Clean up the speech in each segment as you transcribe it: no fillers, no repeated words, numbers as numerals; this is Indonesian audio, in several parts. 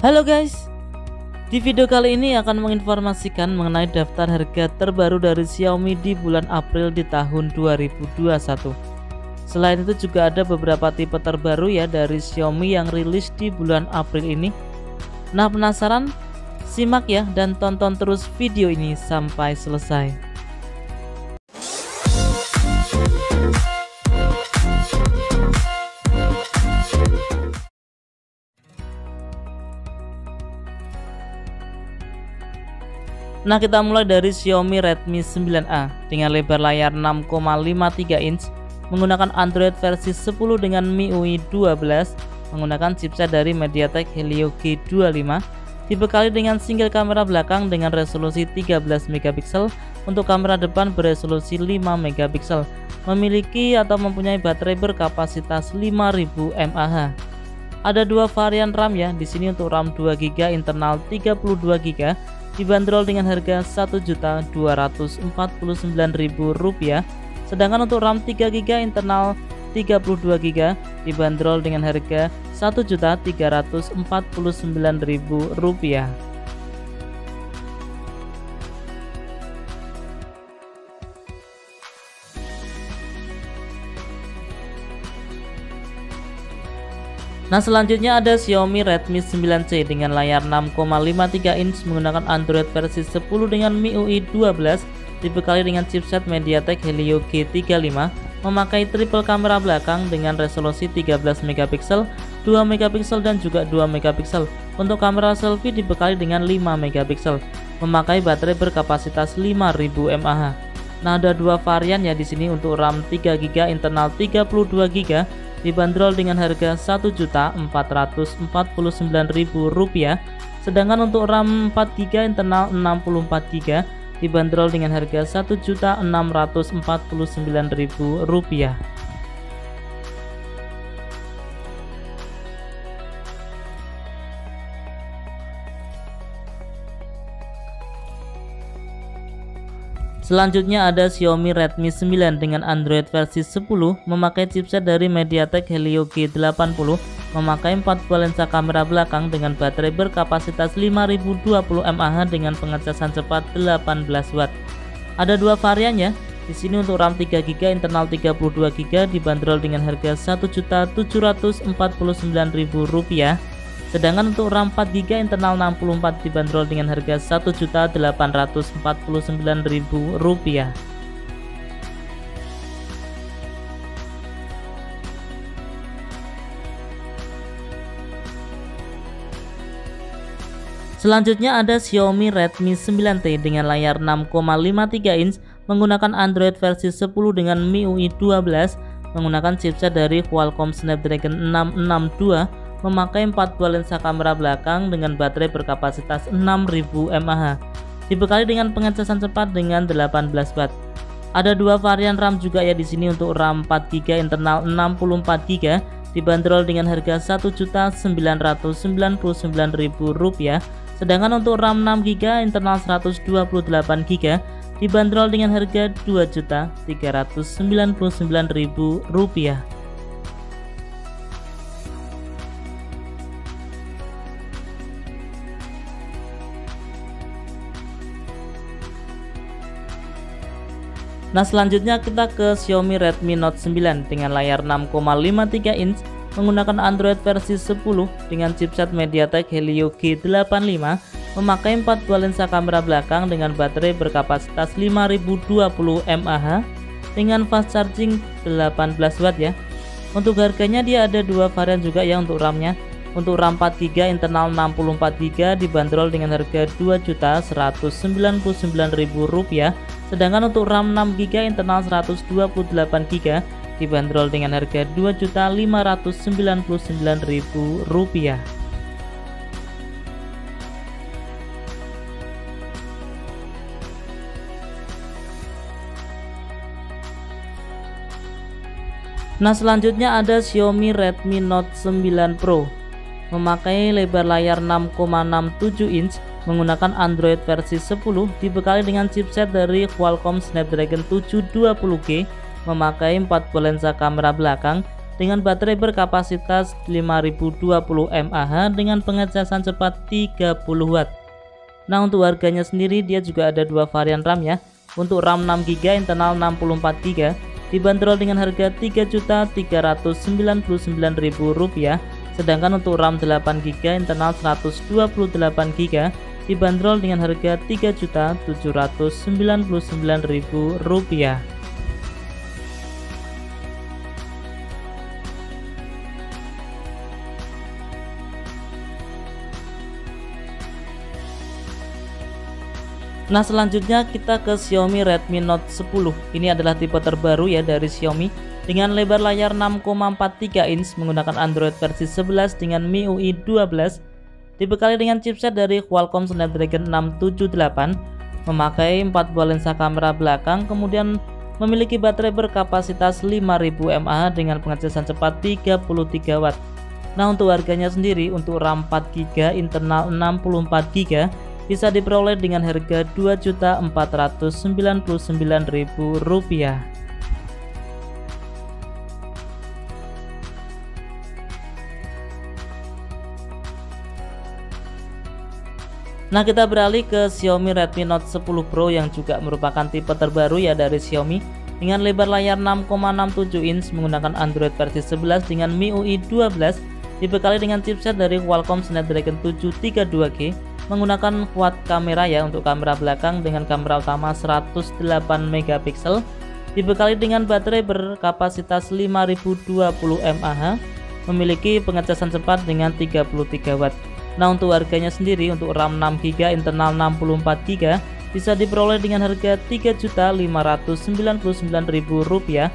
Halo guys, di video kali ini akan menginformasikan mengenai daftar harga terbaru dari Xiaomi di bulan April di tahun 2021. Selain itu juga ada beberapa tipe terbaru ya dari Xiaomi yang rilis di bulan April ini. Nah, penasaran? Simak ya dan tonton terus video ini sampai selesai. Nah, kita mulai dari Xiaomi Redmi 9A dengan lebar layar 6,53 inch menggunakan Android versi 10 dengan MIUI 12 menggunakan chipset dari MediaTek Helio G25, dibekali dengan single kamera belakang dengan resolusi 13 megapiksel, untuk kamera depan beresolusi 5 megapiksel, memiliki atau mempunyai baterai berkapasitas 5000 mAh. Ada dua varian RAM ya, di sini untuk RAM 2GB internal 32GB dibanderol dengan harga Rp1.249.000, sedangkan untuk RAM 3GB internal 32GB dibanderol dengan harga Rp1.349.000. Nah, selanjutnya ada Xiaomi Redmi 9C dengan layar 6,53 inch menggunakan Android versi 10 dengan MIUI 12, dibekali dengan chipset MediaTek Helio G35, memakai triple kamera belakang dengan resolusi 13 megapiksel, 2 megapiksel dan juga 2 megapiksel. Untuk kamera selfie dibekali dengan 5 megapiksel, memakai baterai berkapasitas 5000 mAh. Nah, ada dua varian ya di sini, untuk RAM 3GB internal 32GB dibanderol dengan harga Rp1.449.000, sedangkan untuk RAM 4GB internal 64GB dibanderol dengan harga Rp1.649.000. Selanjutnya ada Xiaomi Redmi 9 dengan Android versi 10 memakai chipset dari MediaTek Helio G80, memakai 4 buah lensa kamera belakang dengan baterai berkapasitas 5020 mAh dengan pengecasan cepat 18W. Ada dua varian ya. Di sini untuk RAM 3GB internal 32GB dibanderol dengan harga Rp1.749.000. Sedangkan untuk RAM 4GB internal 64 dibanderol dengan harga Rp1.849.000. Selanjutnya ada Xiaomi Redmi 9T dengan layar 6,53 inch menggunakan Android versi 10 dengan MIUI 12 menggunakan chipset dari Qualcomm Snapdragon 662, memakai 4 buah lensa kamera belakang dengan baterai berkapasitas 6000 mAh, dibekali dengan pengecasan cepat dengan 18W. Ada dua varian RAM juga ya di sini, untuk RAM 4GB internal 64GB dibanderol dengan harga Rp1.999.000, sedangkan untuk RAM 6GB internal 128GB dibanderol dengan harga Rp2.399.000. Nah, selanjutnya kita ke Xiaomi Redmi Note 9 dengan layar 6,53 inch menggunakan Android versi 10 dengan chipset MediaTek Helio G85, memakai 4 buah lensa kamera belakang dengan baterai berkapasitas 5020 mAh dengan fast charging 18W ya. Untuk harganya dia ada dua varian juga ya untuk RAM-nya. Untuk RAM 4GB internal 64GB dibanderol dengan harga Rp2.199.000, sedangkan untuk RAM 6GB internal 128GB dibanderol dengan harga Rp2.599.000. Nah, selanjutnya ada Xiaomi Redmi Note 9 Pro memakai lebar layar 6,67 inch menggunakan Android versi 10, dibekali dengan chipset dari Qualcomm Snapdragon 720G, memakai 4 buah lensa kamera belakang dengan baterai berkapasitas 5020 mAh dengan pengecasan cepat 30 Watt. Nah, untuk harganya sendiri dia juga ada dua varian RAM ya. Untuk RAM 6GB internal 64GB dibanderol dengan harga Rp3.399.000, sedangkan untuk RAM 8GB internal 128GB dibanderol dengan harga Rp3.799.000. Nah, selanjutnya kita ke Xiaomi Redmi Note 10. Ini adalah tipe terbaru ya dari Xiaomi dengan lebar layar 6,43 inch menggunakan Android versi 11 dengan MIUI 12, dibekali dengan chipset dari Qualcomm Snapdragon 678, memakai 4 buah lensa kamera belakang, kemudian memiliki baterai berkapasitas 5000 mAh dengan pengecasan cepat 33 Watt. Nah, untuk harganya sendiri untuk RAM 4GB internal 64GB bisa diperoleh dengan harga Rp2.499.000. Nah, kita beralih ke Xiaomi Redmi Note 10 Pro yang juga merupakan tipe terbaru ya dari Xiaomi dengan lebar layar 6,67 inch menggunakan Android versi 11 dengan MIUI 12, dibekali dengan chipset dari Qualcomm Snapdragon 732G, menggunakan quad kamera ya untuk kamera belakang dengan kamera utama 108 MP, dibekali dengan baterai berkapasitas 5020 mAh, memiliki pengecasan cepat dengan 33 Watt. Nah, untuk harganya sendiri untuk RAM 6GB internal 64GB bisa diperoleh dengan harga Rp3.599.000,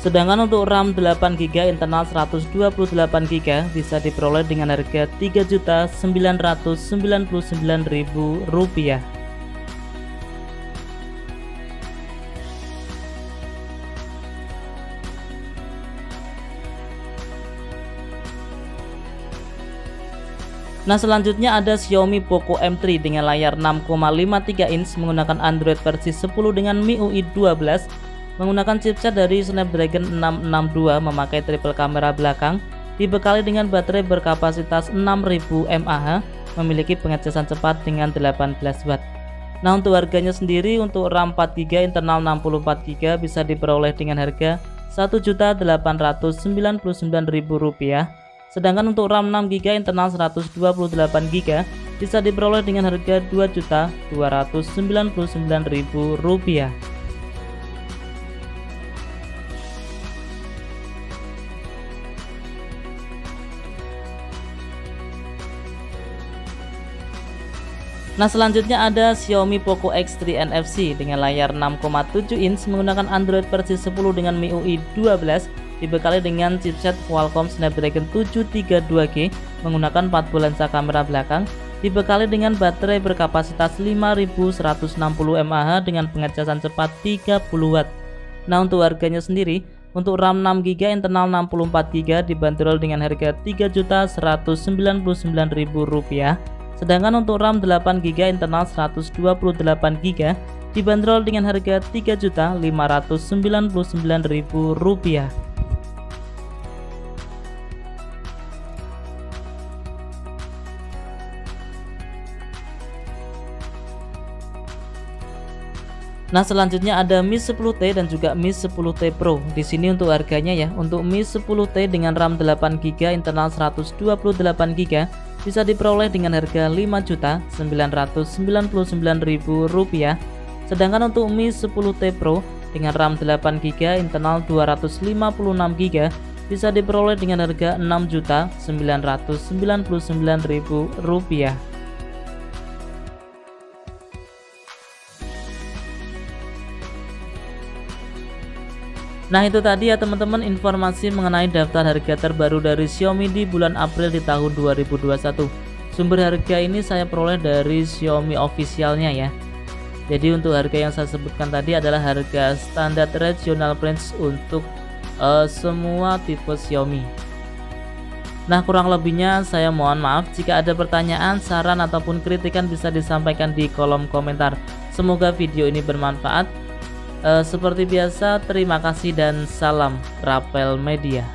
sedangkan untuk RAM 8GB internal 128GB bisa diperoleh dengan harga Rp3.999.000. Nah, selanjutnya ada Xiaomi Poco M3 dengan layar 6,53 inch menggunakan Android versi 10 dengan MIUI 12, menggunakan chipset dari Snapdragon 662, memakai triple kamera belakang, dibekali dengan baterai berkapasitas 6000 mAh, memiliki pengecasan cepat dengan 18 Watt. Nah, untuk harganya sendiri untuk RAM 4GB internal 64GB bisa diperoleh dengan harga Rp1.899.000, sedangkan untuk RAM 6GB internal 128GB bisa diperoleh dengan harga Rp2.299.000. Nah, selanjutnya ada Xiaomi Poco X3 NFC dengan layar 6,7 inch menggunakan Android versi 10 dengan MIUI 12, dibekali dengan chipset Qualcomm Snapdragon 732G, menggunakan 4 buah lensa kamera belakang, dibekali dengan baterai berkapasitas 5160 mAh dengan pengecasan cepat 30 Watt. Nah, untuk harganya sendiri untuk RAM 6GB internal 64GB dibanderol dengan harga Rp3.199.000, sedangkan untuk RAM 8GB internal 128GB dibanderol dengan harga Rp3.599.000. Nah, selanjutnya ada Mi 10T dan juga Mi 10T Pro. Di sini untuk harganya ya, untuk Mi 10T dengan RAM 8GB internal 128GB bisa diperoleh dengan harga Rp5.999.000. Sedangkan untuk Mi 10T Pro dengan RAM 8GB internal 256GB bisa diperoleh dengan harga Rp6.999.000. Nah, itu tadi ya teman-teman informasi mengenai daftar harga terbaru dari Xiaomi di bulan April di tahun 2021. Sumber harga ini saya peroleh dari Xiaomi officialnya ya. Jadi untuk harga yang saya sebutkan tadi adalah harga standar regional range untuk semua tipe Xiaomi. Nah, kurang lebihnya saya mohon maaf. Jika ada pertanyaan, saran ataupun kritikan bisa disampaikan di kolom komentar. Semoga video ini bermanfaat. Seperti biasa, terima kasih dan salam Rapel Media.